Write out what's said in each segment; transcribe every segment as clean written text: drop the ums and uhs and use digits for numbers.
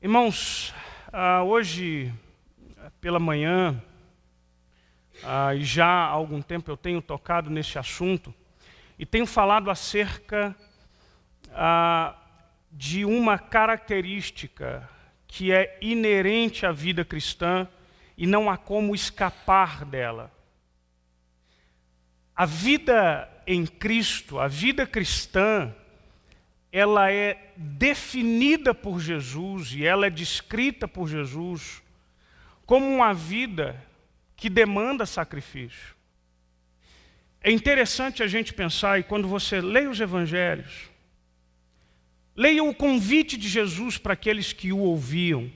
Irmãos, hoje pela manhã, e já há algum tempo eu tenho tocado nesse assunto, e tenho falado acerca de uma característica que é inerente à vida cristã e não há como escapar dela. A vida em Cristo, a vida cristã, ela é definida por Jesus e ela é descrita por Jesus como uma vida que demanda sacrifício. É interessante a gente pensar, e quando você lê os evangelhos, leia o convite de Jesus para aqueles que o ouviam: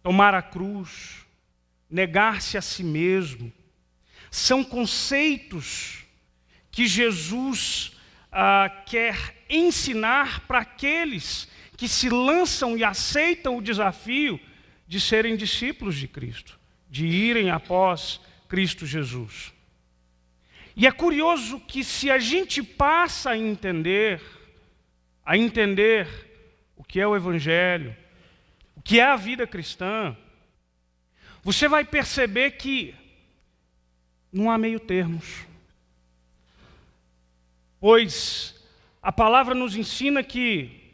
tomar a cruz, negar-se a si mesmo. São conceitos que Jesus quer ensinar para aqueles que se lançam e aceitam o desafio de serem discípulos de Cristo, de irem após Cristo Jesus. E é curioso que se a gente passa a entender o que é o Evangelho, o que é a vida cristã, você vai perceber que não há meio termos. Pois a palavra nos ensina que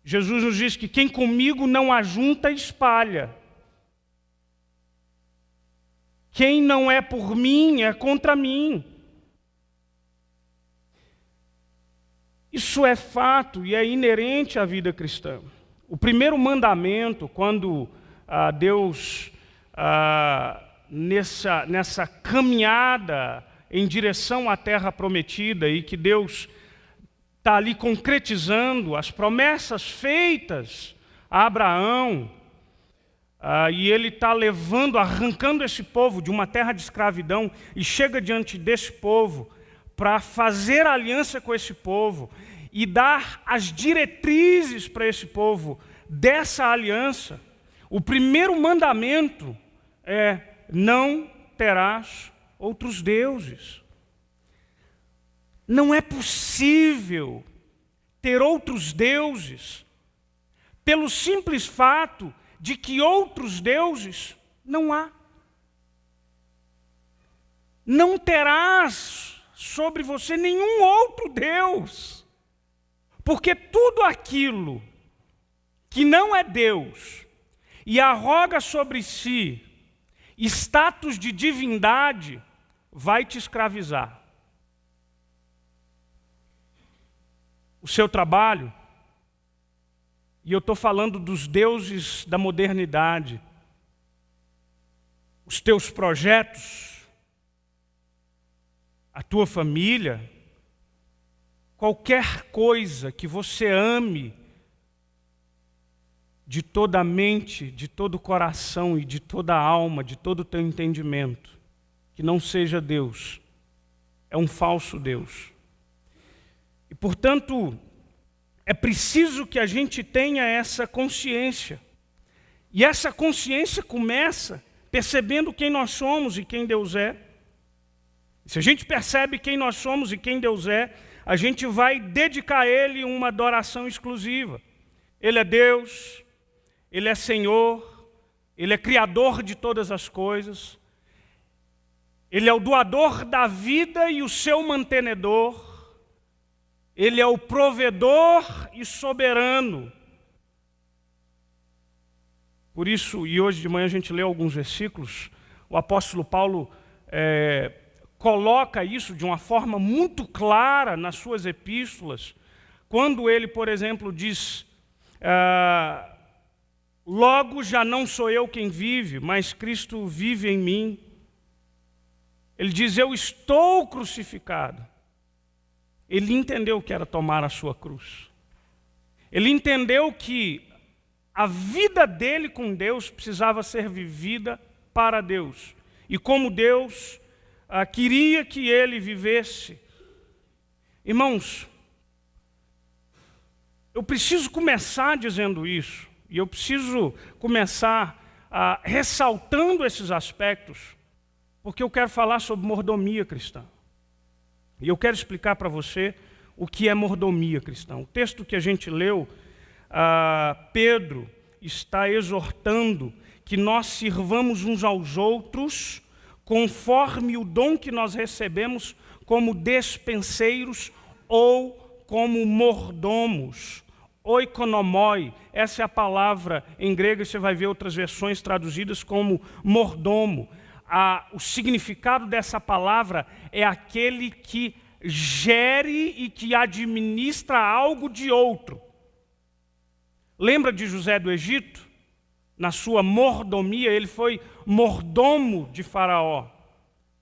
Jesus nos diz que quem comigo não ajunta, espalha. Quem não é por mim, é contra mim. Isso é fato e é inerente à vida cristã. O primeiro mandamento, quando Deus, nessa caminhada em direção à terra prometida, e que Deus está ali concretizando as promessas feitas a Abraão, e ele está arrancando esse povo de uma terra de escravidão, e chega diante desse povo para fazer aliança com esse povo e dar as diretrizes para esse povo dessa aliança. O primeiro mandamento é: não terás outros deuses. Não é possível ter outros deuses pelo simples fato de que outros deuses não há. Não terás sobre você nenhum outro Deus, porque tudo aquilo que não é Deus e arroga sobre si status de divindade vai te escravizar. O seu trabalho, e eu estou falando dos deuses da modernidade, os teus projetos, a tua família, qualquer coisa que você ame de toda a mente, de todo o coração e de toda a alma, de todo o teu entendimento, que não seja Deus, é um falso Deus. E, portanto, é preciso que a gente tenha essa consciência. E essa consciência começa percebendo quem nós somos e quem Deus é. Se a gente percebe quem nós somos e quem Deus é, a gente vai dedicar a Ele uma adoração exclusiva. Ele é Deus, Ele é Senhor, Ele é Criador de todas as coisas, Ele é o doador da vida e o seu mantenedor, Ele é o provedor e soberano. Por isso, e hoje de manhã a gente leu alguns versículos, o apóstolo Paulo coloca isso de uma forma muito clara nas suas epístolas, quando ele, por exemplo, diz: logo já não sou eu quem vive, mas Cristo vive em mim. Ele diz: eu estou crucificado. Ele entendeu o que era tomar a sua cruz. Ele entendeu que a vida dele com Deus precisava ser vivida para Deus. E como Deus queria que ele vivesse. Irmãos, eu preciso começar dizendo isso. E eu preciso começar ressaltando esses aspectos, porque eu quero falar sobre mordomia cristã. E eu quero explicar para você o que é mordomia cristã. O texto que a gente leu Pedro está exortando que nós sirvamos uns aos outros conforme o dom que nós recebemos como despenseiros ou como mordomos. Oikonomoi, essa é a palavra em grego, você vai ver outras versões traduzidas como mordomo. O significado dessa palavra é aquele que gere e que administra algo de outro. Lembra de José do Egito? Na sua mordomia, ele foi mordomo de Faraó,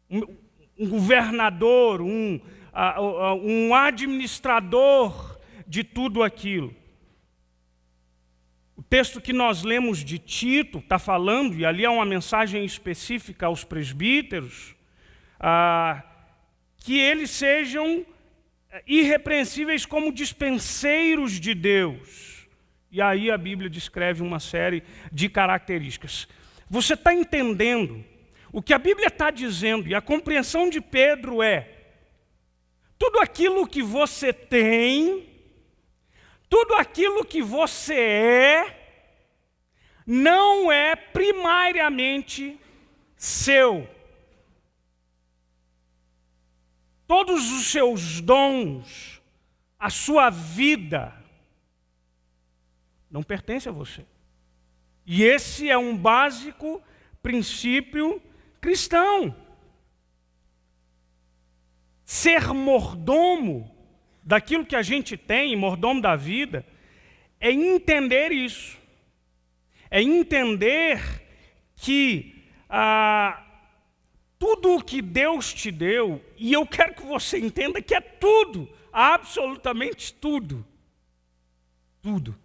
um governador, um administrador de tudo aquilo. O texto que nós lemos de Tito está falando, e ali há uma mensagem específica aos presbíteros, que eles sejam irrepreensíveis como dispenseiros de Deus. E aí a Bíblia descreve uma série de características. Você está entendendo o que a Bíblia está dizendo, e a compreensão de Pedro é: tudo aquilo que você tem, tudo aquilo que você não é primariamente seu. Todos os seus dons, a sua vida, não pertence a você. E esse é um básico princípio cristão. Ser mordomo daquilo que a gente tem, mordomo da vida, é entender isso. É entender que tudo o que Deus te deu, e eu quero que você entenda que é tudo, absolutamente tudo. Tudo.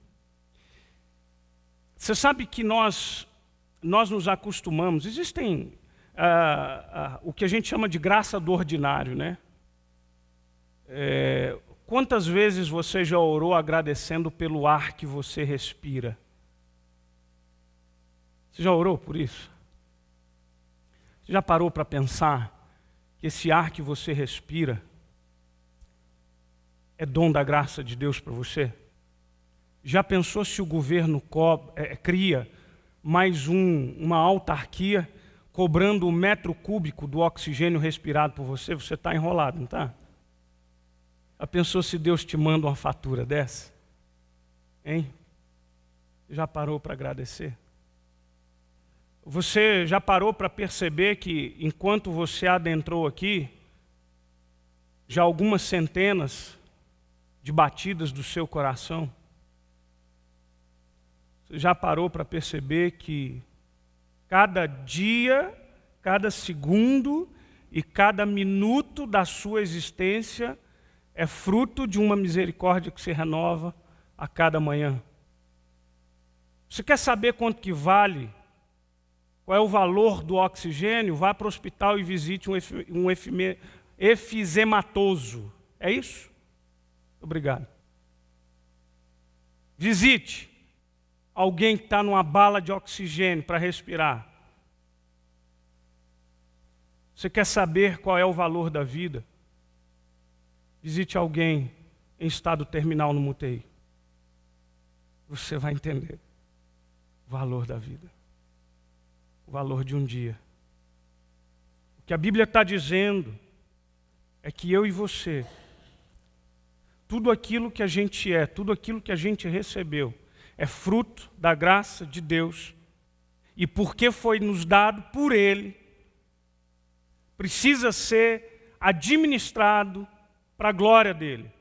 Você sabe que nós nos acostumamos, existem o que a gente chama de graça do ordinário, né? Quantas vezes você já orou agradecendo pelo ar que você respira? Você já orou por isso? Você já parou para pensar que esse ar que você respira é dom da graça de Deus para você? Já pensou se o governo cria mais uma autarquia cobrando 1 metro cúbico do oxigênio respirado por você? Você está enrolado, não está? Já pensou se Deus te manda uma fatura dessa? Hein? Já parou para agradecer? Você já parou para perceber que, enquanto você adentrou aqui, já algumas centenas de batidas do seu coração? Você já parou para perceber que cada dia, cada segundo e cada minuto da sua existência é fruto de uma misericórdia que se renova a cada manhã? Você quer saber quanto que vale? Qual é o valor do oxigênio? Vá para o hospital e visite um efisematoso. É isso? Obrigado. Visite alguém que está numa bala de oxigênio para respirar. Você quer saber qual é o valor da vida? Visite alguém em estado terminal no UTI. Você vai entender o valor da vida. O valor de um dia. O que a Bíblia está dizendo é que eu e você, tudo aquilo que a gente é, tudo aquilo que a gente recebeu, é fruto da graça de Deus, e porque foi nos dado por Ele, precisa ser administrado para a glória dEle.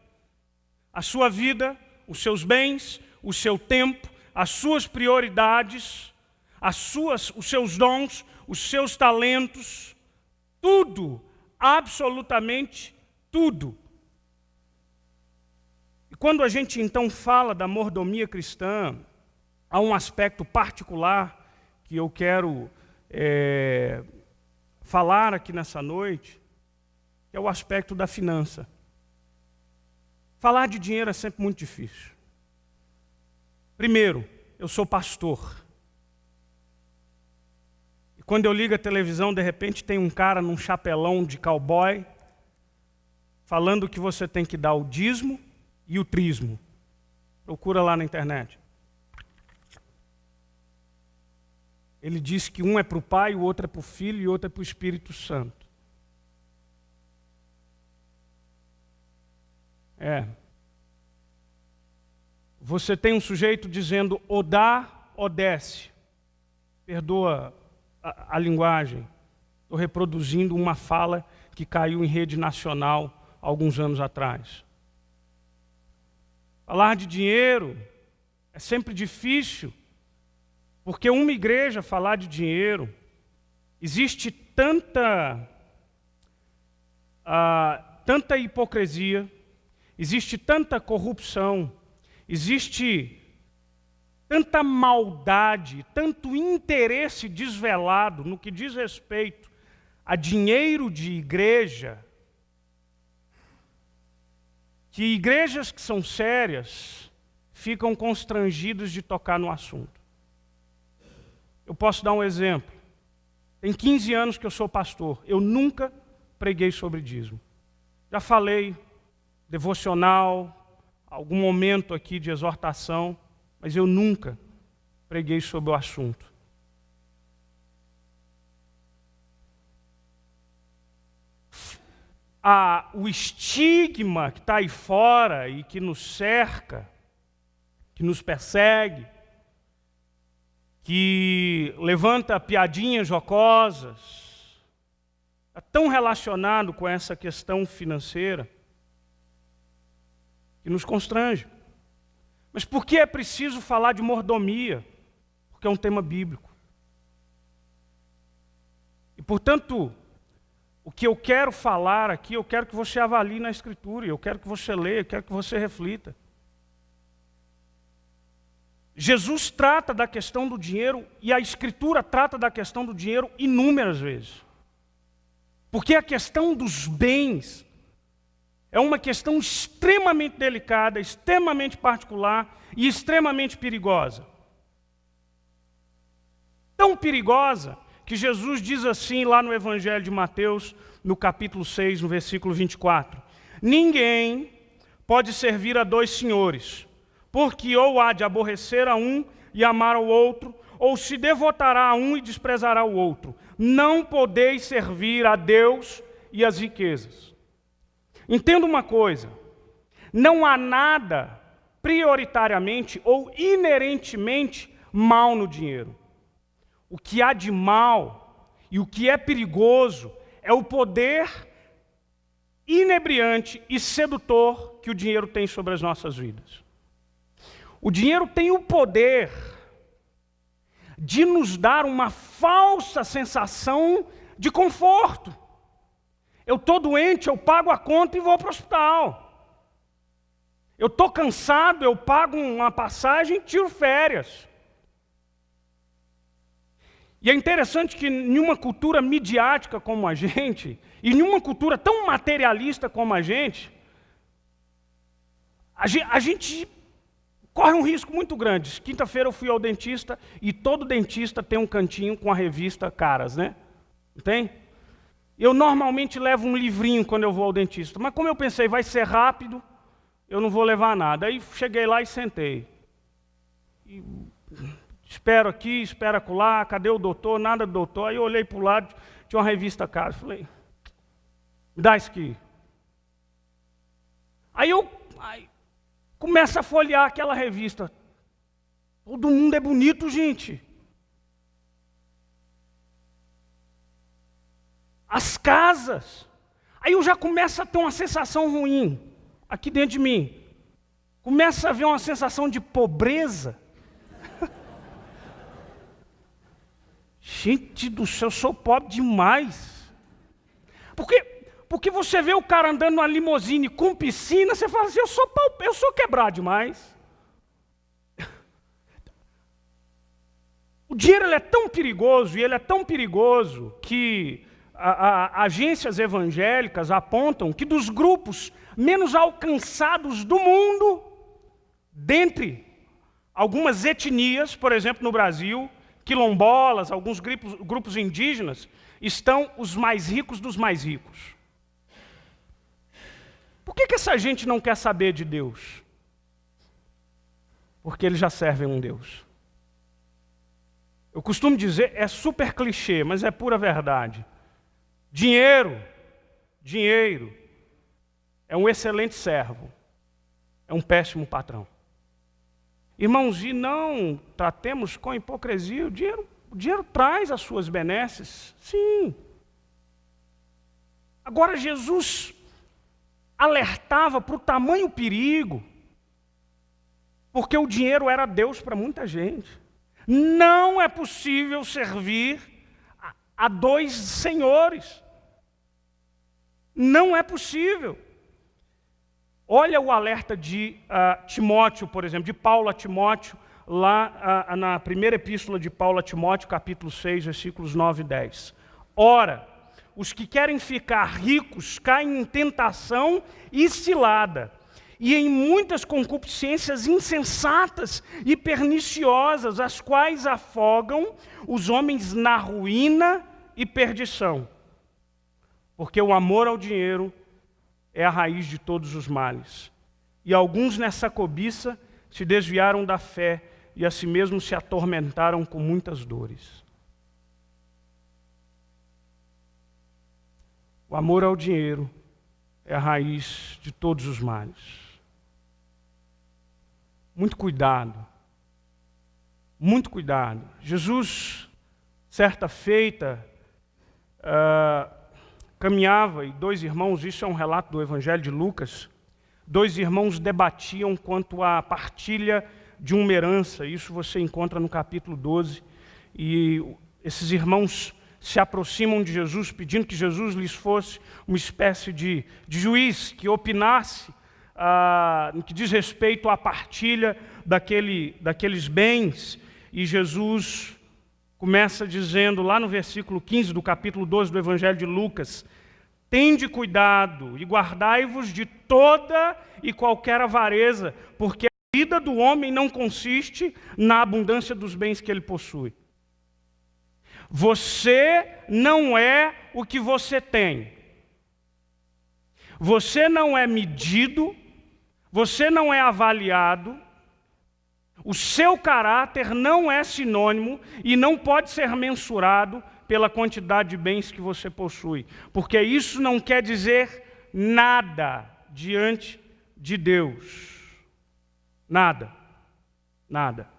A sua vida, os seus bens, o seu tempo, as suas prioridades, os seus dons, os seus talentos, tudo, absolutamente tudo. E quando a gente então fala da mordomia cristã, há um aspecto particular que eu quero falar aqui nessa noite, que é o aspecto da finança. Falar de dinheiro é sempre muito difícil. Primeiro, eu sou pastor. E quando eu ligo a televisão, de repente tem um cara num chapelão de cowboy falando que você tem que dar o dízimo e o trismo. Procura lá na internet. Ele diz que um é para o Pai, o outro é para o Filho e o outro é para o Espírito Santo. Você tem um sujeito dizendo ou dá ou desce. Perdoa a linguagem. Estou reproduzindo uma fala que caiu em rede nacional há alguns anos atrás. Falar de dinheiro é sempre difícil, porque uma igreja falar de dinheiro, existe tanta hipocrisia, existe tanta corrupção, existe tanta maldade, tanto interesse desvelado no que diz respeito a dinheiro de igreja, que igrejas que são sérias ficam constrangidas de tocar no assunto. Eu posso dar um exemplo. Tem 15 anos que eu sou pastor. Eu nunca preguei sobre dízimo. Já falei, devocional, algum momento aqui de exortação, mas eu nunca preguei sobre o assunto. O estigma que está aí fora e que nos cerca, que nos persegue, que levanta piadinhas jocosas, está tão relacionado com essa questão financeira que nos constrange. Mas por que é preciso falar de mordomia? Porque é um tema bíblico. E, portanto, o que eu quero falar aqui, eu quero que você avalie na Escritura, eu quero que você leia, eu quero que você reflita. Jesus trata da questão do dinheiro e a Escritura trata da questão do dinheiro inúmeras vezes. Porque a questão dos bens é uma questão extremamente delicada, extremamente particular e extremamente perigosa. Tão perigosa que Jesus diz assim lá no Evangelho de Mateus, no capítulo 6, no versículo 24. Ninguém pode servir a dois senhores, porque ou há de aborrecer a um e amar ao outro, ou se devotará a um e desprezará o outro. Não podeis servir a Deus e as riquezas. Entenda uma coisa, não há nada prioritariamente ou inerentemente mal no dinheiro. O que há de mal e o que é perigoso é o poder inebriante e sedutor que o dinheiro tem sobre as nossas vidas. O dinheiro tem o poder de nos dar uma falsa sensação de conforto. Eu estou doente, eu pago a conta e vou para o hospital. Eu estou cansado, eu pago uma passagem e tiro férias. E é interessante que em uma cultura midiática como a gente, e em uma cultura tão materialista como a gente corre um risco muito grande. Quinta-feira eu fui ao dentista e todo dentista tem um cantinho com a revista Caras, né? Não tem? Eu normalmente levo um livrinho quando eu vou ao dentista, mas como eu pensei, vai ser rápido, eu não vou levar nada. Aí cheguei lá e sentei. Espero aqui, espero acolá, cadê o doutor? Nada do doutor. Aí eu olhei para o lado, tinha uma revista Caras, falei, me dá isso aqui. Aí eu começo a folhear aquela revista. Todo mundo é bonito, gente. As casas. Aí eu já começo a ter uma sensação ruim aqui dentro de mim. Começa a ver uma sensação de pobreza. Gente do céu, eu sou pobre demais. Porque você vê o cara andando numa limusine com piscina, você fala assim, eu sou quebrado demais. O dinheiro ele é tão perigoso, e ele é tão perigoso que agências evangélicas apontam que dos grupos menos alcançados do mundo, dentre algumas etnias, por exemplo, no Brasil, quilombolas, alguns grupos indígenas, estão os mais ricos dos mais ricos. Por que essa gente não quer saber de Deus? porque eles já servem um Deus. Eu costumo dizer, é super clichê, mas é pura verdade. Dinheiro é um excelente servo, é um péssimo patrão. Irmãos, e não tratemos com hipocrisia, o dinheiro traz as suas benesses, sim. Agora Jesus alertava para o tamanho perigo, porque o dinheiro era Deus para muita gente. Não é possível servir a dois senhores. Não é possível. Olha o alerta de Timóteo, por exemplo, de Paulo a Timóteo, lá na primeira epístola de Paulo a Timóteo, capítulo 6, versículos 9 e 10. Ora, os que querem ficar ricos caem em tentação e cilada, e em muitas concupiscências insensatas e perniciosas, as quais afogam os homens na ruína e perdição. Porque o amor ao dinheiro é a raiz de todos os males. E alguns nessa cobiça se desviaram da fé e a si mesmos se atormentaram com muitas dores. O amor ao dinheiro é a raiz de todos os males. Muito cuidado. Muito cuidado. Jesus, certa feita, caminhava, e dois irmãos, isso é um relato do Evangelho de Lucas, dois irmãos debatiam quanto à partilha de uma herança. Isso você encontra no capítulo 12. E esses irmãos se aproximam de Jesus, pedindo que Jesus lhes fosse uma espécie de juiz, que opinasse no que diz respeito à partilha daqueles bens. E Jesus começa dizendo, lá no versículo 15 do capítulo 12 do Evangelho de Lucas: tende cuidado e guardai-vos de toda e qualquer avareza, porque a vida do homem não consiste na abundância dos bens que ele possui. Você não é o que você tem. Você não é medido, você não é avaliado, o seu caráter não é sinônimo e não pode ser mensurado pela quantidade de bens que você possui, porque isso não quer dizer nada diante de Deus. Nada. Nada.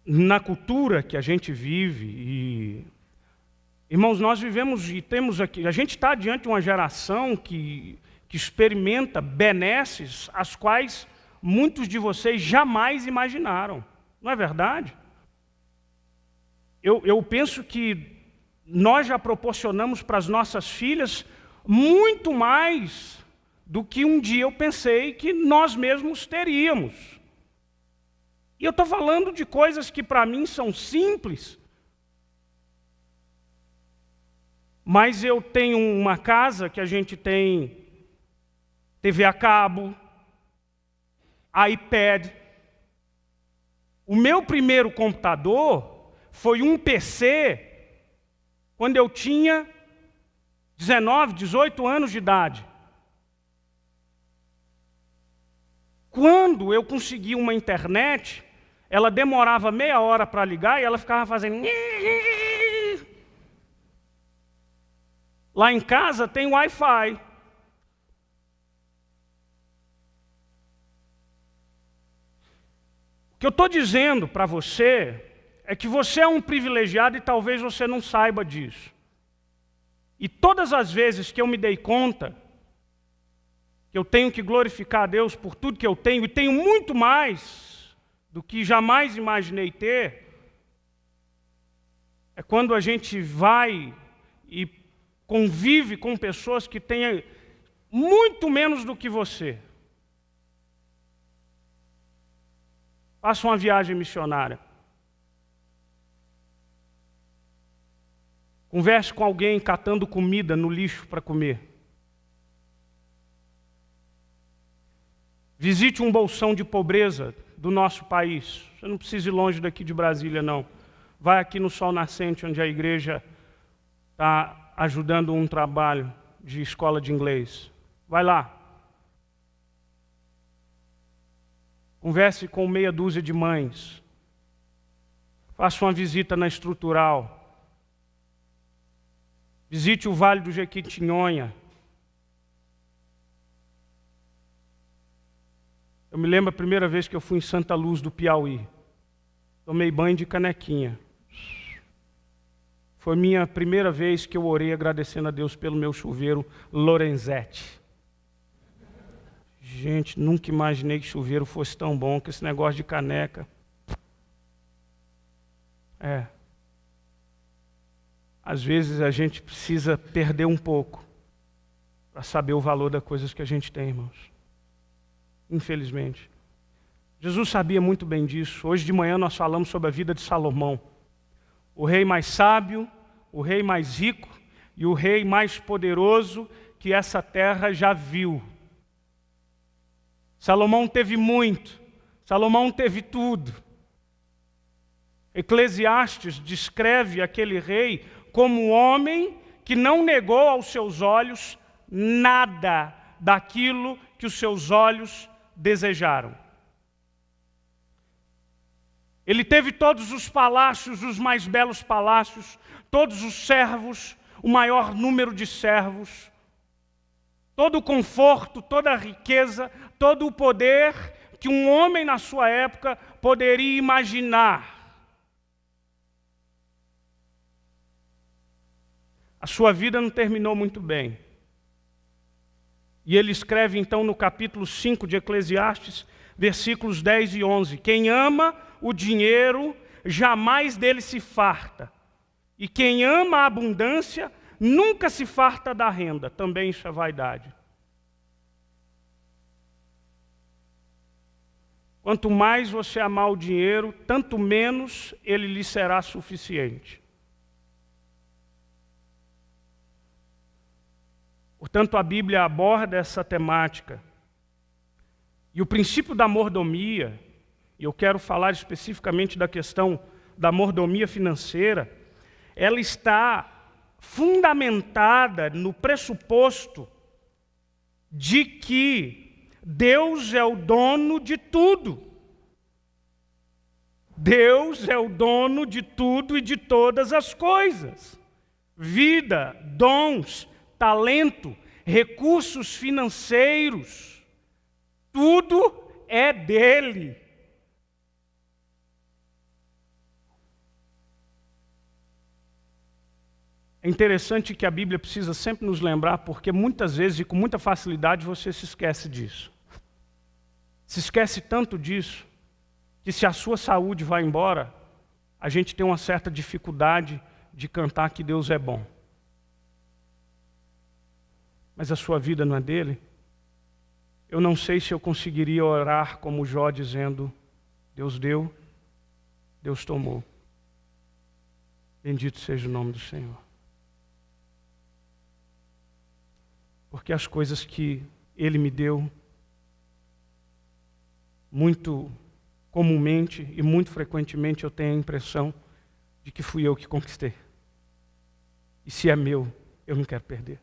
Na cultura que a gente vive, irmãos, nós vivemos e temos aqui, a gente está diante de uma geração que experimenta benesses as quais muitos de vocês jamais imaginaram. Não é verdade? Eu penso que nós já proporcionamos para as nossas filhas muito mais do que um dia eu pensei que nós mesmos teríamos. E eu estou falando de coisas que para mim são simples, mas eu tenho uma casa que a gente tem TV a cabo, iPad. O meu primeiro computador foi um PC quando eu tinha 19, 18 anos de idade. Quando eu consegui uma internet, ela demorava meia hora para ligar e ela ficava fazendo... Lá em casa tem Wi-Fi. O que eu estou dizendo para você é que você é um privilegiado e talvez você não saiba disso. E todas as vezes que eu me dei conta que eu tenho que glorificar a Deus por tudo que eu tenho, e tenho muito mais do que jamais imaginei ter, é quando a gente vai e convive com pessoas que têm muito menos do que você. Faça uma viagem missionária. Converse com alguém catando comida no lixo para comer. Visite um bolsão de pobreza do nosso país. Você não precisa ir longe daqui de Brasília, não. Vai aqui no Sol Nascente, onde a igreja está ajudando um trabalho de escola de inglês. Vai lá. Converse com meia dúzia de mães. Faça uma visita na Estrutural. Visite o Vale do Jequitinhonha. Eu me lembro a primeira vez que eu fui em Santa Luz do Piauí. Tomei banho de canequinha. Foi minha primeira vez que eu orei agradecendo a Deus pelo meu chuveiro Lorenzetti. Gente, nunca imaginei que chuveiro fosse tão bom, que esse negócio de caneca. Às vezes a gente precisa perder um pouco para saber o valor das coisas que a gente tem, irmãos. Infelizmente. Jesus sabia muito bem disso. Hoje de manhã nós falamos sobre a vida de Salomão. O rei mais sábio, o rei mais rico e o rei mais poderoso que essa terra já viu. Salomão teve muito. Salomão teve tudo. Eclesiastes descreve aquele rei como homem que não negou aos seus olhos nada daquilo que os seus olhos desejaram. Ele teve todos os palácios, os mais belos palácios, todos os servos, o maior número de servos, todo o conforto, toda a riqueza, todo o poder que um homem na sua época poderia imaginar. A sua vida não terminou muito bem. E ele escreve então no capítulo 5 de Eclesiastes, versículos 10 e 11. Quem ama o dinheiro, jamais dele se farta. E quem ama a abundância, nunca se farta da renda. Também isso é vaidade. Quanto mais você amar o dinheiro, tanto menos ele lhe será suficiente. Portanto, a Bíblia aborda essa temática. E o princípio da mordomia, e eu quero falar especificamente da questão da mordomia financeira, ela está fundamentada no pressuposto de que Deus é o dono de tudo. Deus é o dono de tudo e de todas as coisas. Vida, dons, talento, recursos financeiros, tudo é dele. É interessante que a Bíblia precisa sempre nos lembrar, porque muitas vezes e com muita facilidade você se esquece disso. Se esquece tanto disso, que se a sua saúde vai embora, a gente tem uma certa dificuldade de cantar que Deus é bom. Mas a sua vida não é dele? Eu não sei se eu conseguiria orar como Jó dizendo, Deus deu, Deus tomou. Bendito seja o nome do Senhor. Porque as coisas que Ele me deu, muito comumente e muito frequentemente eu tenho a impressão de que fui eu que conquistei. E se é meu, eu não quero perder.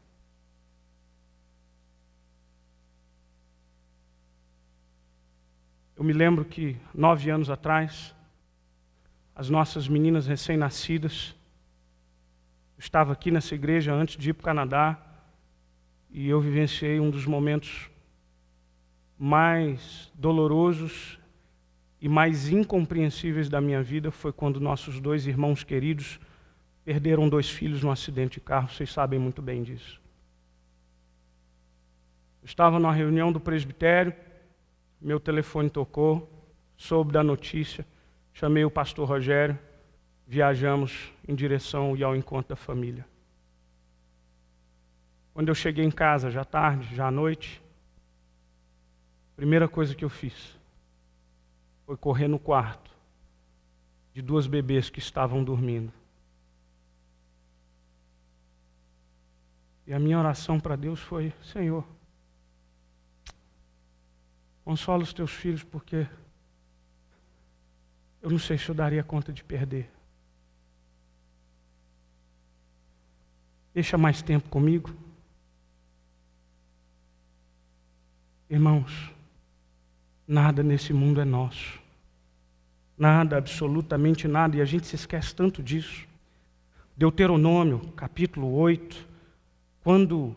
Eu me lembro que 9 anos atrás, as nossas meninas recém-nascidas, eu estava aqui nessa igreja antes de ir para o Canadá, e eu vivenciei um dos momentos mais dolorosos e mais incompreensíveis da minha vida, foi quando nossos 2 irmãos queridos perderam 2 filhos num acidente de carro, vocês sabem muito bem disso. Eu estava numa reunião do presbitério, meu telefone tocou, soube da notícia, chamei o pastor Rogério, viajamos em direção e ao encontro da família. Quando eu cheguei em casa, já tarde, já à noite, a primeira coisa que eu fiz foi correr no quarto de 2 bebês que estavam dormindo. E a minha oração para Deus foi, Senhor, consola os teus filhos, porque eu não sei se eu daria conta de perder. Deixa mais tempo comigo. Irmãos, Nada nesse mundo é nosso. Nada, absolutamente nada, e a gente se esquece tanto disso. Deuteronômio, capítulo 8, quando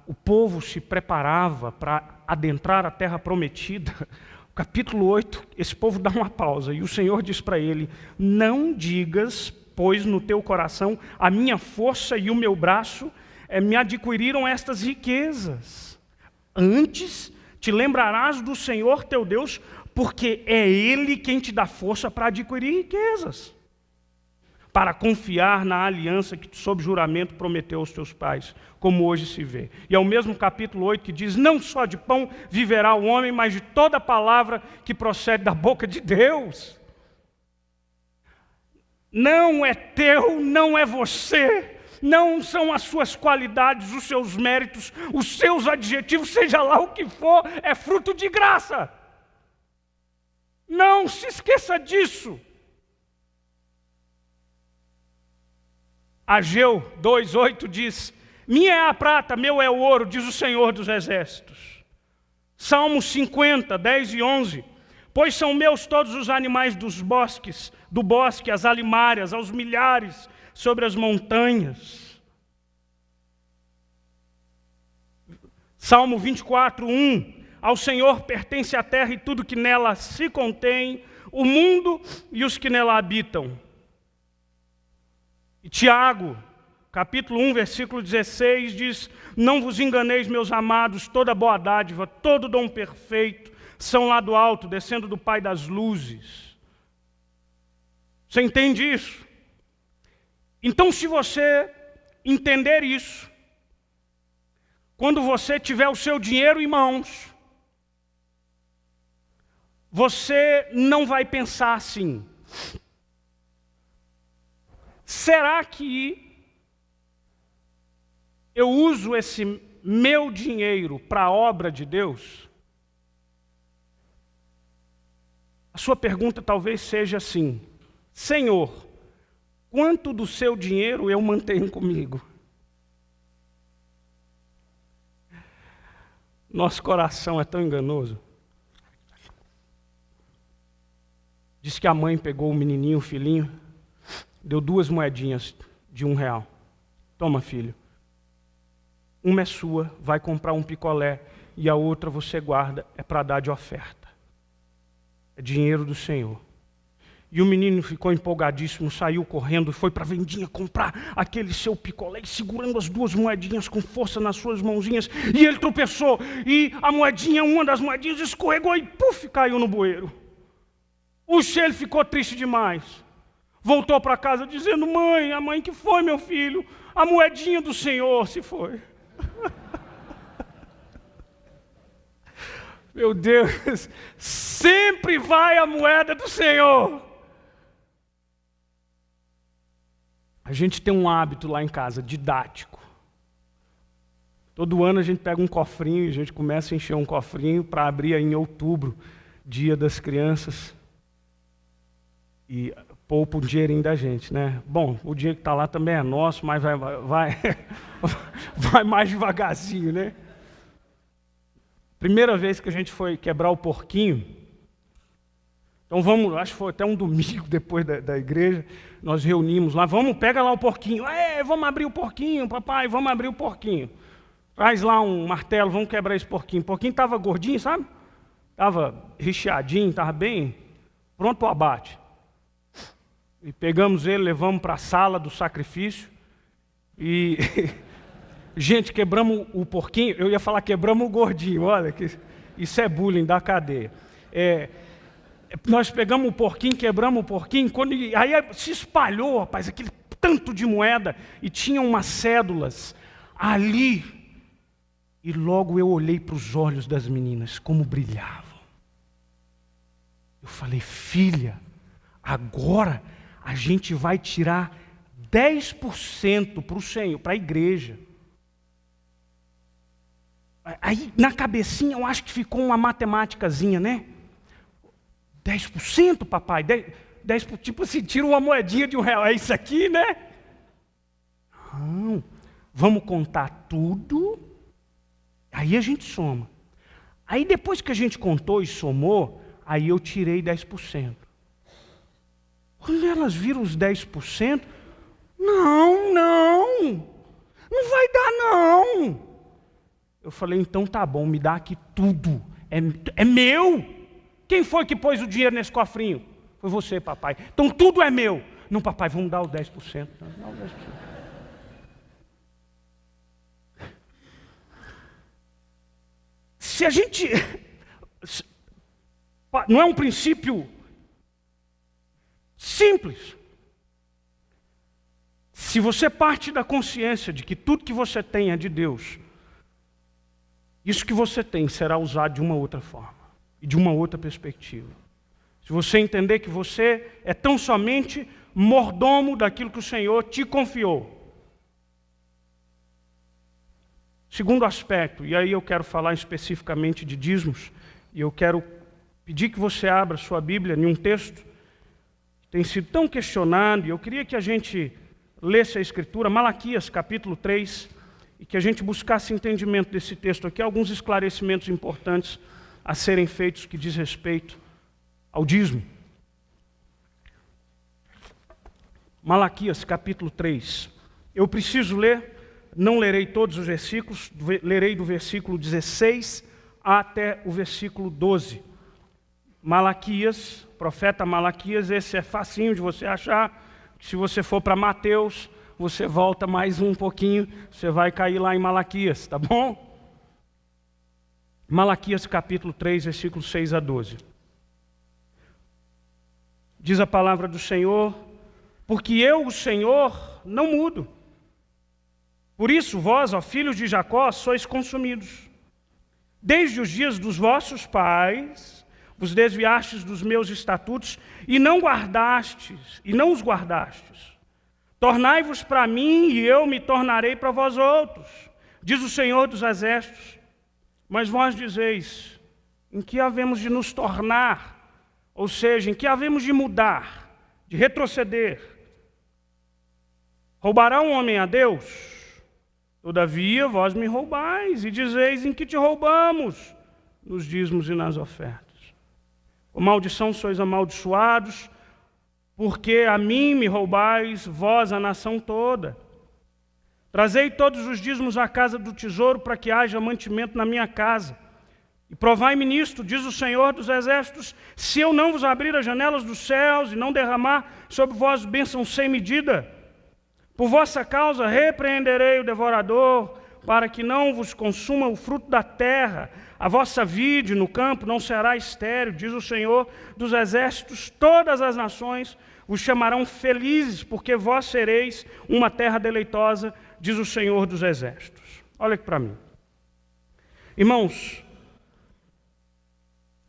o povo se preparava para adentrar a terra prometida, capítulo 8, esse povo dá uma pausa, e o Senhor diz para ele: não digas, pois no teu coração, a minha força e o meu braço me adquiriram estas riquezas. Antes te lembrarás do Senhor teu Deus, porque é Ele quem te dá força para adquirir riquezas, para confiar na aliança que sob juramento prometeu aos teus pais, como hoje se vê. E é o mesmo capítulo 8 que diz: não só de pão viverá o homem, mas de toda palavra que procede da boca de Deus. Não é teu, não é você, não são as suas qualidades, os seus méritos, os seus adjetivos, seja lá o que for, é fruto de graça. Não se esqueça disso. Ageu 2:8 diz: minha é a prata, meu é o ouro, diz o Senhor dos Exércitos. Salmos 50, 10 e 11: pois são meus todos os animais do bosque, as alimárias, aos milhares sobre as montanhas. Salmo 24:1: ao Senhor pertence a terra e tudo que nela se contém, o mundo e os que nela habitam. E Tiago, capítulo 1, versículo 16, diz: não vos enganeis, meus amados, toda boa dádiva, todo dom perfeito, são lá do alto, descendo do Pai das luzes. Você entende isso? Então, se você entender isso, quando você tiver o seu dinheiro em mãos, você não vai pensar assim: será que eu uso esse meu dinheiro para a obra de Deus? A sua pergunta talvez seja assim: Senhor, quanto do seu dinheiro eu mantenho comigo? Nosso coração é tão enganoso. Diz que a mãe pegou o menininho, o filhinho, deu 2 moedinhas de R$1. Toma, filho. Uma é sua, vai comprar um picolé, e a outra você guarda, é para dar de oferta. É dinheiro do Senhor. E o menino ficou empolgadíssimo, saiu correndo, foi para a vendinha comprar aquele seu picolé, segurando as 2 moedinhas com força nas suas mãozinhas, e ele tropeçou, e a moedinha, uma das moedinhas escorregou e puf, caiu no bueiro. Puxa, ele ficou triste demais. Voltou para casa dizendo: mãe, a mãe que foi, meu filho? A moedinha do Senhor se foi. Meu Deus, sempre vai a moeda do Senhor. A gente tem um hábito lá em casa, didático. Todo ano a gente pega um cofrinho e a gente começa a encher um cofrinho para abrir em outubro, Dia das Crianças. E poupa um dinheirinho da gente, né? Bom, o dinheiro que está lá também é nosso, mas vai mais devagarzinho, né? Primeira vez que a gente foi quebrar o porquinho, então vamos, acho que foi até um domingo depois da igreja, nós reunimos lá, pega lá o porquinho, vamos abrir o porquinho, papai, vamos abrir o porquinho. Traz lá um martelo, vamos quebrar esse porquinho. O porquinho estava gordinho, sabe? Estava recheadinho, estava bem pronto para o abate. E pegamos ele, levamos para a sala do sacrifício e, gente, quebramos o porquinho. Eu ia falar quebramos o gordinho, olha, que isso é bullying da cadeia. Nós pegamos o porquinho, quebramos o porquinho, aí se espalhou, rapaz, aquele tanto de moeda, e tinha umas cédulas ali. E logo eu olhei para os olhos das meninas, como brilhavam. Eu falei: filha, agora a gente vai tirar 10% para o Senhor, para a igreja. Aí na cabecinha eu acho que ficou uma matemáticazinha, né? 10%, papai, 10, tipo assim, tira uma moedinha de R$1, é isso aqui, né? Não, vamos contar tudo, aí a gente soma. Aí depois que a gente contou e somou, aí eu tirei 10%. Quando elas viram os 10%, não vai dar não. Eu falei, então tá bom, me dá aqui tudo, é meu. Quem foi que pôs o dinheiro nesse cofrinho? Foi você, papai. Então tudo é meu. Não, papai, vamos dar os 10%. Vamos dar os 10%. Se a gente... Não é um princípio simples. Se você parte da consciência de que tudo que você tem é de Deus, isso que você tem será usado de uma outra forma e de uma outra perspectiva. Se você entender que você é tão somente mordomo daquilo que o Senhor te confiou. Segundo aspecto, e aí eu quero falar especificamente de dízimos, e eu quero pedir que você abra sua Bíblia em um texto que tem sido tão questionado, e eu queria que a gente lesse a Escritura, Malaquias capítulo 3, e que a gente buscasse entendimento desse texto aqui, alguns esclarecimentos importantes a serem feitos que diz respeito ao dízimo. Malaquias capítulo 3. Eu preciso ler, não lerei todos os versículos, lerei do versículo 16 até o versículo 12. Malaquias, profeta Malaquias, esse é facinho de você achar. Se você for para Mateus, você volta mais um pouquinho, você vai cair lá em Malaquias, tá bom? Malaquias capítulo 3, versículos 6 a 12. Diz a palavra do Senhor, porque eu, o Senhor, não mudo. Por isso, vós, ó filhos de Jacó, sois consumidos. Desde os dias dos vossos pais, vos desviastes dos meus estatutos e não os guardastes. Tornai-vos para mim e eu me tornarei para vós outros, diz o Senhor dos Exércitos. Mas vós dizeis, em que havemos de nos tornar? Ou seja, em que havemos de mudar, de retroceder? Roubará um homem a Deus? Todavia vós me roubais e dizeis, em que te roubamos? Nos dízimos e nas ofertas. Com maldição sois amaldiçoados, porque a mim me roubais, vós a nação toda. Trazei todos os dízimos à casa do tesouro, para que haja mantimento na minha casa. E provai-me nisto, diz o Senhor dos Exércitos, se eu não vos abrir as janelas dos céus e não derramar sobre vós bênção sem medida. Por vossa causa repreenderei o devorador, para que não vos consuma o fruto da terra. A vossa vide no campo não será estéril, diz o Senhor dos Exércitos. Todas as nações vos chamarão felizes, porque vós sereis uma terra deleitosa, diz o Senhor dos Exércitos. Olha aqui para mim. Irmãos,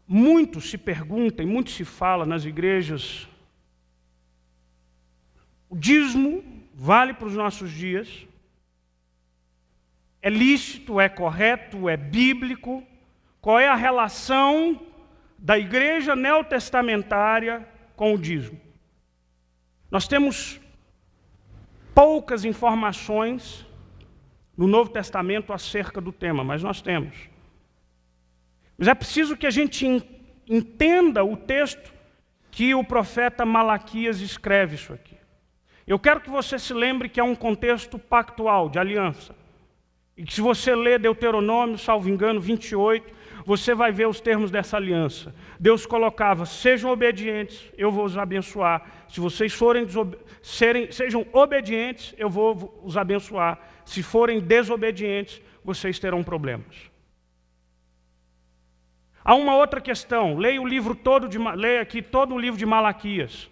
muito se pergunta e muito se fala nas igrejas, o dízimo vale para os nossos dias? É lícito, é correto, é bíblico? Qual é a relação da igreja neotestamentária com o dízimo? Nós temos poucas informações no Novo Testamento acerca do tema, mas nós temos. Mas é preciso que a gente entenda o texto que o profeta Malaquias escreve isso aqui. Eu quero que você se lembre que é um contexto pactual, de aliança. E que se você ler Deuteronômio, salvo engano, 28, você vai ver os termos dessa aliança. Deus colocava, sejam obedientes, eu vou os abençoar. Se vocês sejam obedientes, eu vou os abençoar. Se forem desobedientes, vocês terão problemas. Há uma outra questão, leia aqui todo o livro de Malaquias.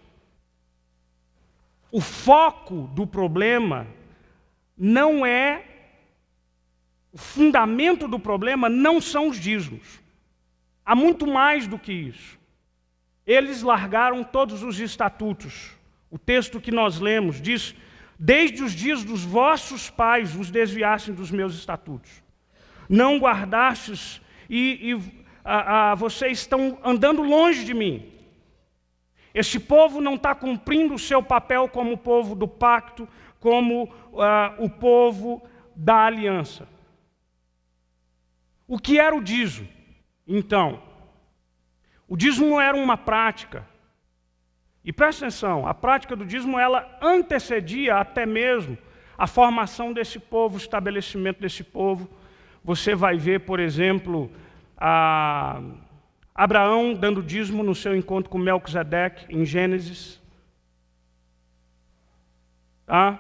O foco do problema não é, o fundamento do problema não são os dízimos. Há muito mais do que isso. Eles largaram todos os estatutos. O texto que nós lemos diz, desde os dias dos vossos pais vos desviassem dos meus estatutos. Não guardastes vocês estão andando longe de mim. Este povo não está cumprindo o seu papel como o povo do pacto, como o povo da aliança. O que era o dízimo? Então, o dízimo era uma prática. E presta atenção, a prática do dízimo, ela antecedia até mesmo a formação desse povo, o estabelecimento desse povo. Você vai ver, por exemplo, Abraão dando dízimo no seu encontro com Melquisedeque, em Gênesis. Tá?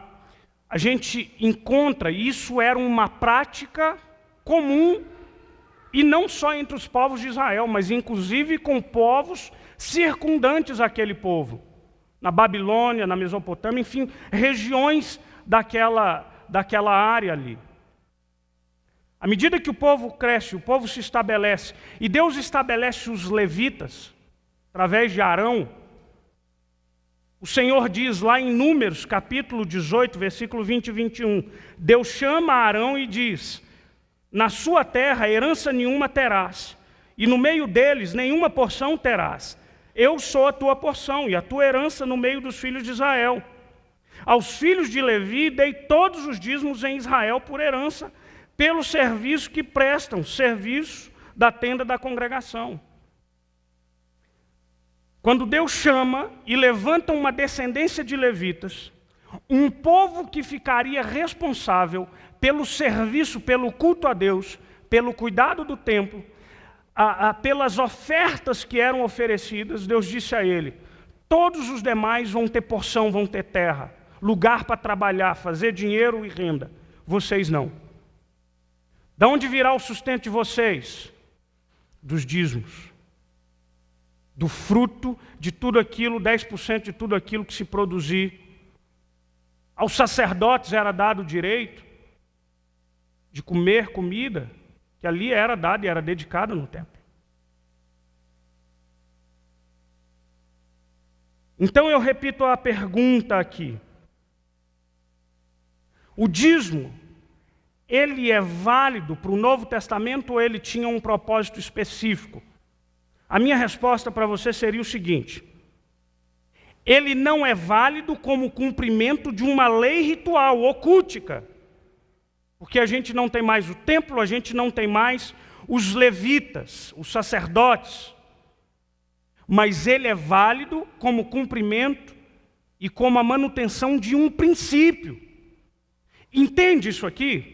A gente encontra, isso era uma prática comum, e não só entre os povos de Israel, mas inclusive com povos circundantes àquele povo. Na Babilônia, na Mesopotâmia, enfim, regiões daquela área ali. À medida que o povo cresce, o povo se estabelece, e Deus estabelece os levitas, através de Arão. O Senhor diz lá em Números, capítulo 18, versículo 20 e 21, Deus chama Arão e diz: na sua terra herança nenhuma terás, e no meio deles nenhuma porção terás. Eu sou a tua porção e a tua herança no meio dos filhos de Israel. Aos filhos de Levi dei todos os dízimos em Israel por herança, pelo serviço que prestam, serviço da tenda da congregação. Quando Deus chama e levanta uma descendência de levitas, um povo que ficaria responsável pelo serviço, pelo culto a Deus, pelo cuidado do templo, pelas ofertas que eram oferecidas, Deus disse a ele: todos os demais vão ter porção, vão ter terra, lugar para trabalhar, fazer dinheiro e renda. Vocês não. De onde virá o sustento de vocês? Dos dízimos. Do fruto de tudo aquilo, 10% de tudo aquilo que se produzir. Aos sacerdotes era dado o direito de comer comida que ali era dada e era dedicada no templo. Então eu repito a pergunta aqui. O dízimo, ele é válido para o Novo Testamento ou ele tinha um propósito específico? A minha resposta para você seria o seguinte: ele não é válido como cumprimento de uma lei ritual ocúltica, porque a gente não tem mais o templo, a gente não tem mais os levitas, os sacerdotes, mas ele é válido como cumprimento e como a manutenção de um princípio. Entende isso aqui?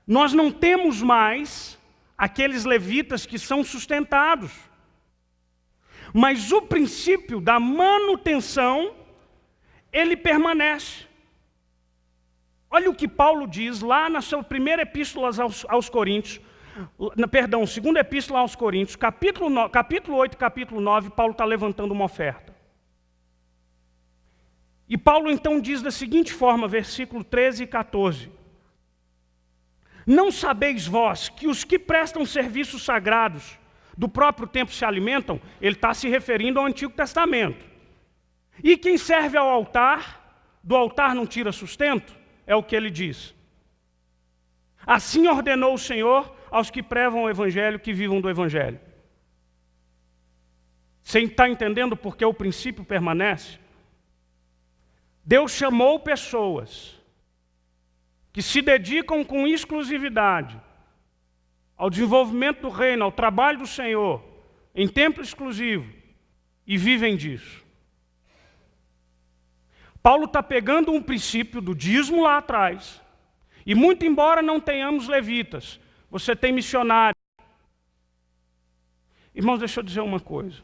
Nós não temos mais aqueles levitas que são sustentados, mas o princípio da manutenção, ele permanece. Olha o que Paulo diz lá na sua primeira epístola aos Coríntios, segunda epístola aos Coríntios, capítulo 8, capítulo 9, Paulo está levantando uma oferta. E Paulo então diz da seguinte forma, versículo 13 e 14. Não sabeis vós que os que prestam serviços sagrados do próprio templo se alimentam? Ele está se referindo ao Antigo Testamento. E quem serve ao altar, do altar não tira sustento? É o que ele diz. Assim ordenou o Senhor aos que pregam o Evangelho, que vivam do Evangelho. Você está entendendo porque o princípio permanece? Deus chamou pessoas que se dedicam com exclusividade ao desenvolvimento do reino, ao trabalho do Senhor, em tempo exclusivo, e vivem disso. Paulo está pegando um princípio do dízimo lá atrás, e muito embora não tenhamos levitas, você tem missionários. Irmãos, deixa eu dizer uma coisa.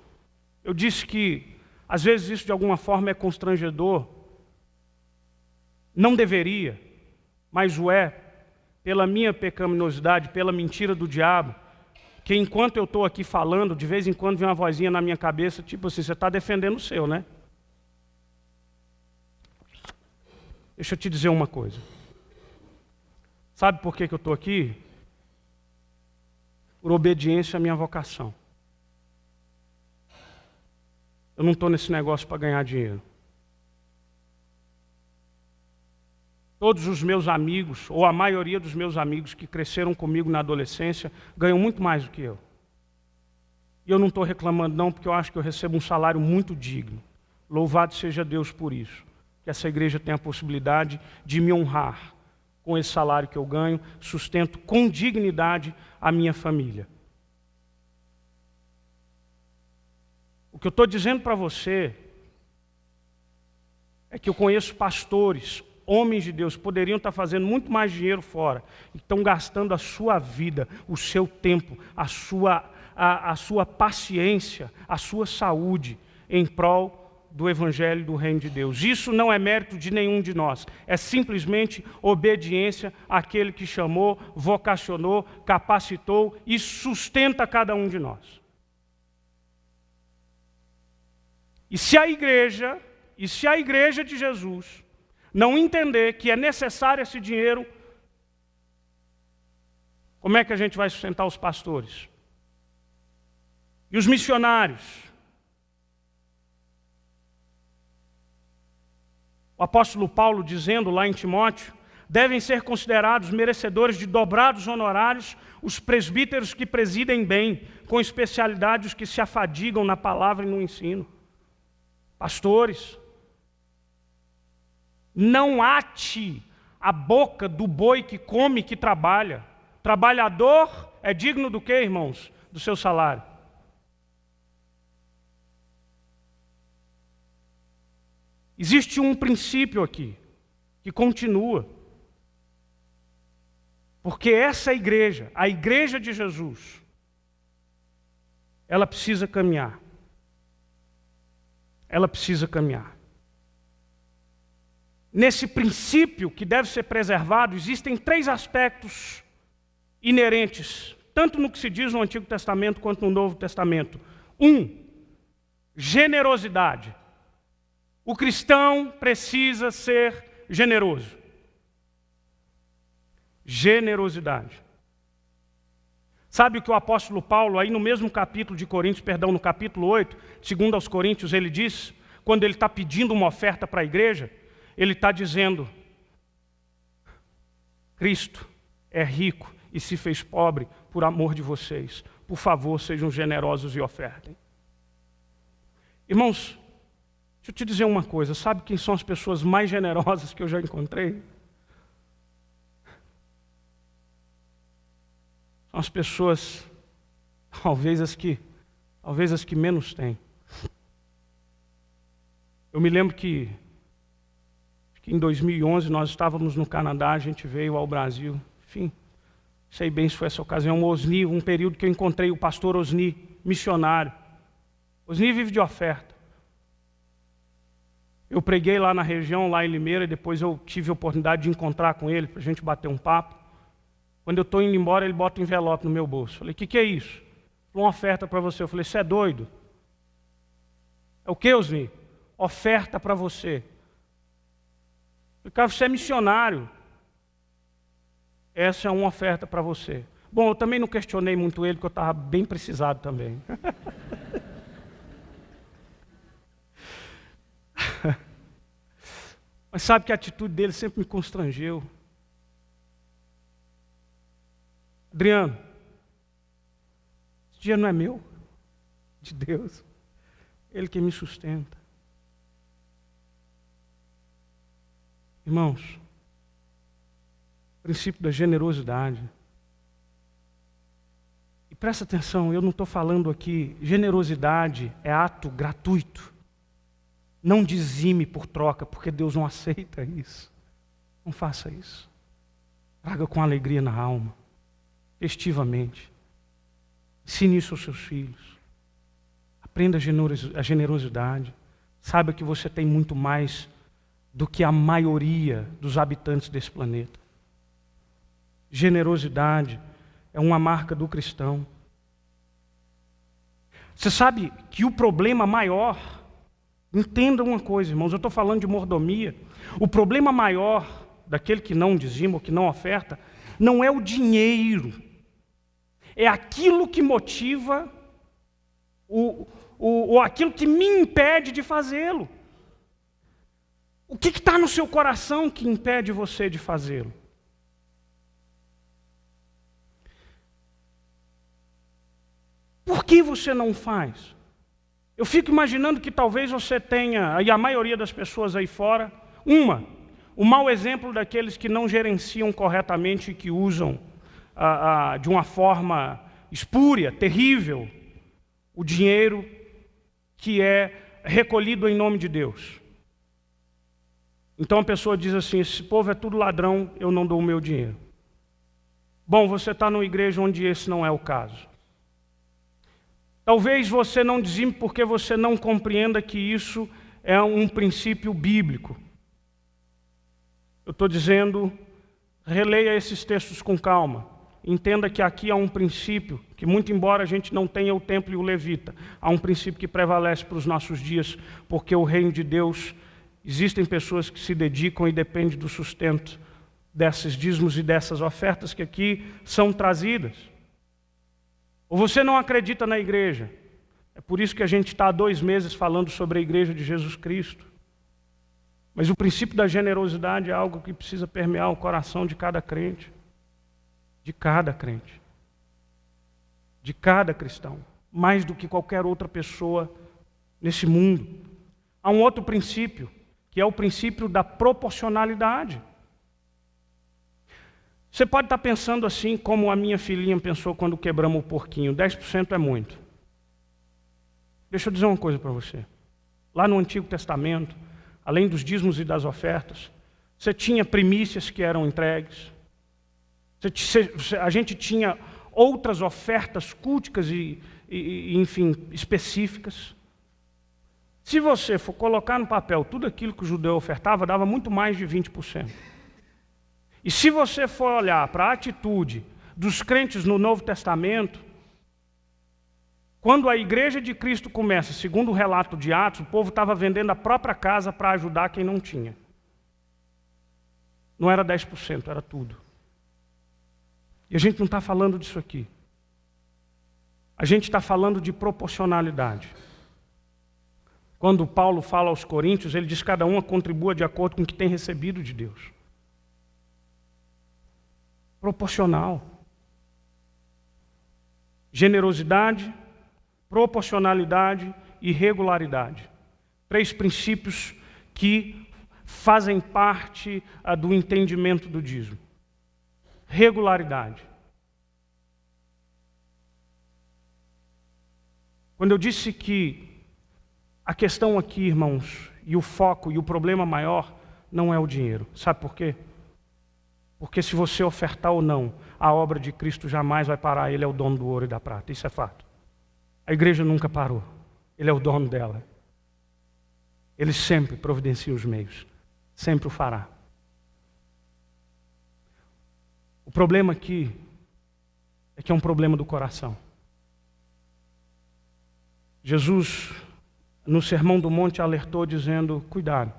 Eu disse que, às vezes, isso de alguma forma é constrangedor. Não deveria, mas o é, pela minha pecaminosidade, pela mentira do diabo, que enquanto eu estou aqui falando, de vez em quando vem uma vozinha na minha cabeça, tipo assim, você está defendendo o seu, né? Deixa eu te dizer uma coisa. Sabe por que eu estou aqui? Por obediência à minha vocação. Eu não estou nesse negócio para ganhar dinheiro. Todos os meus amigos, ou a maioria dos meus amigos que cresceram comigo na adolescência, ganham muito mais do que eu. E eu não estou reclamando não, porque eu acho que eu recebo um salário muito digno. Louvado seja Deus por isso. Que essa igreja tenha a possibilidade de me honrar com esse salário que eu ganho, sustento com dignidade a minha família. que eu estou dizendo para você é que eu conheço pastores, homens de Deus, que poderiam estar fazendo muito mais dinheiro fora, e estão gastando a sua vida, o seu tempo, a sua paciência, a sua saúde em prol do Evangelho do Reino de Deus. Isso não é mérito de nenhum de nós, é simplesmente obediência àquele que chamou, vocacionou, capacitou e sustenta cada um de nós. E se a igreja de Jesus não entender que é necessário esse dinheiro, como é que a gente vai sustentar os pastores? E os missionários? O apóstolo Paulo dizendo lá em Timóteo, devem ser considerados merecedores de dobrados honorários os presbíteros que presidem bem, com especialidade os que se afadigam na palavra e no ensino. Pastores, não ate a boca do boi que come e que trabalha. Trabalhador é digno do quê, irmãos? Do seu salário. Existe um princípio aqui, que continua. Porque essa igreja, a igreja de Jesus, ela precisa caminhar. Ela precisa caminhar. Nesse princípio que deve ser preservado, existem 3 aspectos inerentes, tanto no que se diz no Antigo Testamento quanto no Novo Testamento. 1, generosidade. O cristão precisa ser generoso. Generosidade. Sabe o que o apóstolo Paulo, aí no mesmo capítulo de Coríntios, no capítulo 8, segundo aos Coríntios, ele diz, quando ele está pedindo uma oferta para a igreja, ele está dizendo, Cristo é rico e se fez pobre por amor de vocês. Por favor, sejam generosos e ofertem. Irmãos, deixa eu te dizer uma coisa, sabe quem são as pessoas mais generosas que eu já encontrei? São as pessoas, talvez as que menos têm. Eu me lembro que em 2011 nós estávamos no Canadá, a gente veio ao Brasil, enfim, sei bem se foi essa ocasião, o Osni, um período que eu encontrei o pastor Osni, missionário. Osni vive de oferta. Eu preguei lá na região, lá em Limeira, e depois eu tive a oportunidade de encontrar com ele, para a gente bater um papo. Quando eu estou indo embora, ele bota um envelope no meu bolso. Falei, o que é isso? Uma oferta para você. Eu falei, você é doido? É o que, Osni? Oferta para você. Eu falei, cara, você é missionário. Essa é uma oferta para você. Bom, eu também não questionei muito ele, porque eu estava bem precisado também. Mas sabe que a atitude dele sempre me constrangeu. Adriano, esse dia não é meu, de Deus. Ele que me sustenta. Irmãos, o princípio da generosidade. E presta atenção, eu não estou falando aqui, generosidade é ato gratuito. Não dizime por troca, porque Deus não aceita isso. Não faça isso. Traga com alegria na alma, festivamente. Ensine isso aos seus filhos. Aprenda a generosidade. Saiba que você tem muito mais do que a maioria dos habitantes desse planeta. Generosidade é uma marca do cristão. Você sabe que o problema maior, entenda uma coisa, irmãos, eu estou falando de mordomia. O problema maior daquele que não dizima ou que não oferta, não é o dinheiro. É aquilo que motiva, ou aquilo que me impede de fazê-lo. O que está no seu coração que impede você de fazê-lo? Por que você não faz? Eu fico imaginando que talvez você tenha, e a maioria das pessoas aí fora, o mau exemplo daqueles que não gerenciam corretamente e que usam de uma forma espúria, terrível, o dinheiro que é recolhido em nome de Deus. Então a pessoa diz assim, esse povo é tudo ladrão, eu não dou o meu dinheiro. Bom, você está numa igreja onde esse não é o caso. Talvez você não dizime porque você não compreenda que isso é um princípio bíblico. Eu estou dizendo, releia esses textos com calma. Entenda que aqui há um princípio, que muito embora a gente não tenha o templo e o levita, há um princípio que prevalece para os nossos dias, porque o reino de Deus, existem pessoas que se dedicam e dependem do sustento desses dízimos e dessas ofertas que aqui são trazidas. Ou você não acredita na igreja, é por isso que a gente está há 2 meses falando sobre a igreja de Jesus Cristo. Mas o princípio da generosidade é algo que precisa permear o coração de cada crente. De cada crente. De cada cristão. Mais do que qualquer outra pessoa nesse mundo. Há um outro princípio, que é o princípio da proporcionalidade. Você pode estar pensando assim, como a minha filhinha pensou quando quebramos o porquinho. 10% é muito. Deixa eu dizer uma coisa para você. Lá no Antigo Testamento, além dos dízimos e das ofertas, você tinha primícias que eram entregues. A gente tinha outras ofertas culticas enfim, específicas. Se você for colocar no papel tudo aquilo que o judeu ofertava, dava muito mais de 20%. E se você for olhar para a atitude dos crentes no Novo Testamento, quando a igreja de Cristo começa, segundo o relato de Atos, o povo estava vendendo a própria casa para ajudar quem não tinha. Não era 10%, era tudo. E a gente não está falando disso aqui. A gente está falando de proporcionalidade. Quando Paulo fala aos Coríntios, ele diz que cada um contribua de acordo com o que tem recebido de Deus. Proporcional. Generosidade, proporcionalidade e regularidade. 3 princípios que fazem parte do entendimento do dízimo. Regularidade. Quando eu disse que a questão aqui, irmãos, e o foco e o problema maior não é o dinheiro. Sabe por quê? Porque se você ofertar ou não, a obra de Cristo jamais vai parar. Ele é o dono do ouro e da prata. Isso é fato. A igreja nunca parou. Ele é o dono dela. Ele sempre providencia os meios. Sempre o fará. O problema aqui é que é um problema do coração. Jesus, no Sermão do Monte, alertou dizendo, cuidado.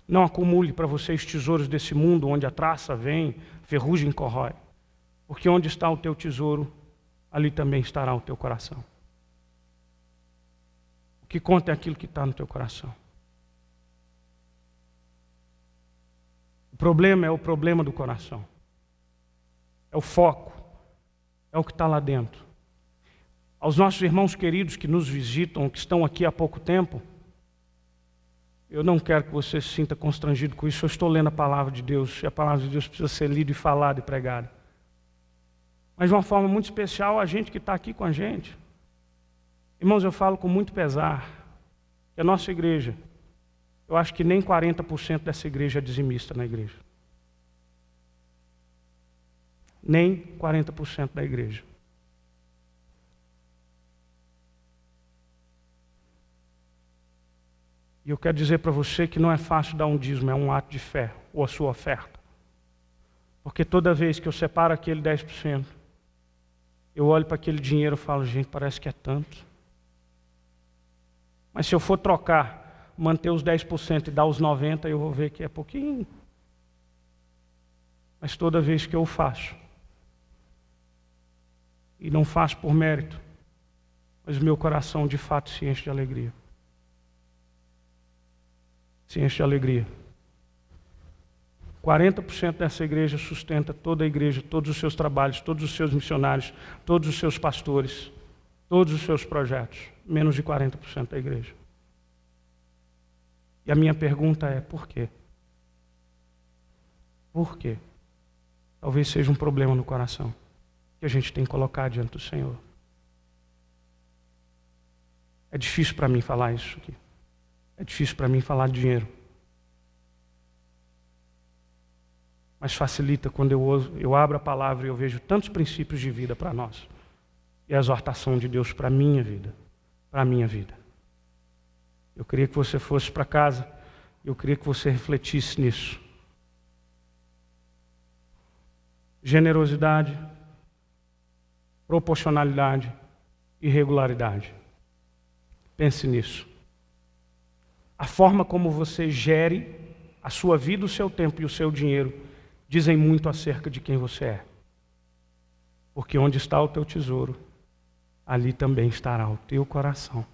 Não acumule para vocês tesouros desse mundo, onde a traça vem, ferrugem corrói. Porque onde está o teu tesouro, ali também estará o teu coração. O que conta é aquilo que está no teu coração. O problema é o problema do coração. É o foco. É o que está lá dentro. Aos nossos irmãos queridos que nos visitam, que estão aqui há pouco tempo, eu não quero que você se sinta constrangido com isso. Eu estou lendo a palavra de Deus, e a palavra de Deus precisa ser lida e falada e pregada. Mas de uma forma muito especial, a gente que está aqui com a gente. Irmãos, eu falo com muito pesar que a nossa igreja, eu acho que nem 40% dessa igreja é dizimista na igreja. Nem 40% da igreja. E eu quero dizer para você que não é fácil dar um dízimo, é um ato de fé, ou a sua oferta. Porque toda vez que eu separo aquele 10%, eu olho para aquele dinheiro e falo, gente, parece que é tanto. Mas se eu for trocar, manter os 10% e dar os 90%, eu vou ver que é pouquinho. Mas toda vez que eu faço, e não faço por mérito, mas o meu coração de fato se enche de alegria. Se enche de alegria. 40% dessa igreja sustenta toda a igreja, todos os seus trabalhos, todos os seus missionários, todos os seus pastores, todos os seus projetos. Menos de 40% da igreja. E a minha pergunta é, por quê? Por quê? Talvez seja um problema no coração, que a gente tem que colocar diante do Senhor. É difícil para mim falar isso aqui. É difícil para mim falar de dinheiro. Mas facilita quando eu abro a palavra e eu vejo tantos princípios de vida para nós. E a exortação de Deus para a minha vida. Para a minha vida. Eu queria que você fosse para casa. Eu queria que você refletisse nisso. Generosidade, proporcionalidade e regularidade. Pense nisso. A forma como você gere a sua vida, o seu tempo e o seu dinheiro dizem muito acerca de quem você é. Porque onde está o teu tesouro, ali também estará o teu coração.